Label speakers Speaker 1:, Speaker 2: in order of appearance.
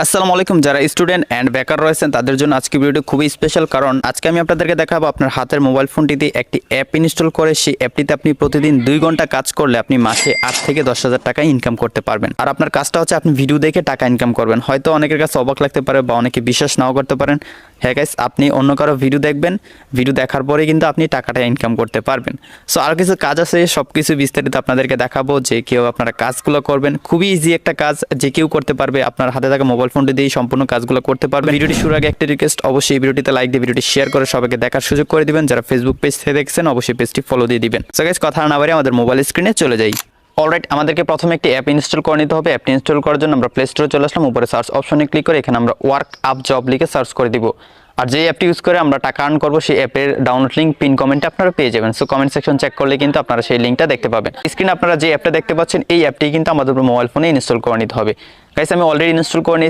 Speaker 1: আসসালামু আলাইকুম। যারা স্টুডেন্ট অ্যান্ড বেকার রয়েছেন তাদের জন্য আজকে ভিডিওটি খুবই স্পেশাল, কারণ আজকে আমি আপনাদেরকে দেখাবো আপনার হাতের মোবাইল ফোনটিতে একটি অ্যাপ ইনস্টল করে সেই অ্যাপটিতে আপনি প্রতিদিন 2 ঘন্টা কাজ করলে আপনি মাসে 8 থেকে 10,000 টাকা ইনকাম করতে পারবেন। আর আপনার কাজটা হচ্ছে আপনি ভিডিও দেখে টাকা ইনকাম করবেন। হয়তো অনেকের কাছে অবাক লাগতে পারে বা অনেকে বিশ্বাস নাও করতে পারেন। হ্যাঁ গাইস, আপনি অন্য কারো ভিডিও দেখবেন, ভিডিও দেখার পরে কিন্তু আপনি টাকাটা ইনকাম করতে পারবেন। সো আর কিছু কাজ আছে, সব কিছু বিস্তারিত আপনাদেরকে দেখাবো যে কেউ আপনারা কাজগুলো করবেন। খুবই ইজি একটা কাজ, যে কেউ করতে পারবে। আপনার হাতে থাকা মোবাইল ফোনটি দিয়েই সম্পূর্ণ কাজগুলো করতে পারবেন। ভিডিওটি শুরুর আগে একটা রিকোয়েস্ট, অবশ্যই এই ভিডিওটিতে লাইক দিয়ে ভিডিওটি শেয়ার করে সবাইকে দেখার সুযোগ করে দিবেন। যারা ফেসবুক পেজ থেকে দেখছেন অবশ্যই পেজটি ফলো দিয়ে দিবেন। সো গাইস, কথা না বাড়িয়ে আমাদের মোবাইল স্ক্রিনে চলে যাই। অলরাইট, আমাদেরকে প্রথমে একটি অ্যাপ ইনস্টল করে নিতে হবে। অ্যাপটি ইনস্টল করার জন্য আমরা প্লে স্টোরে চলে আসলাম। উপরে সার্চ অপশনে ক্লিক করে এখানে আমরা ওয়ার্ক আপ জব লিখে সার্চ করে দিব। আর যে অ্যাপটি ইউজ করে আমরা টাকা আর্ন করবো সেই অ্যাপের ডাউনলোড লিঙ্ক পিন কমেন্টে আপনারা পেয়ে যাবেন। সো কমেন্ট সেকশন চেক করলে কিন্তু আপনারা সেই লিঙ্কটা দেখতে পাবেন। স্ক্রিনে আপনারা যে অ্যাপটা দেখতে পাচ্ছেন এই অ্যাপটি কিন্তু আমাদের মোবাইল ফোনে ইনস্টল করে নিতে হবে। গাইস, আমি অলরেডি ইনস্টল করে নিয়েছি।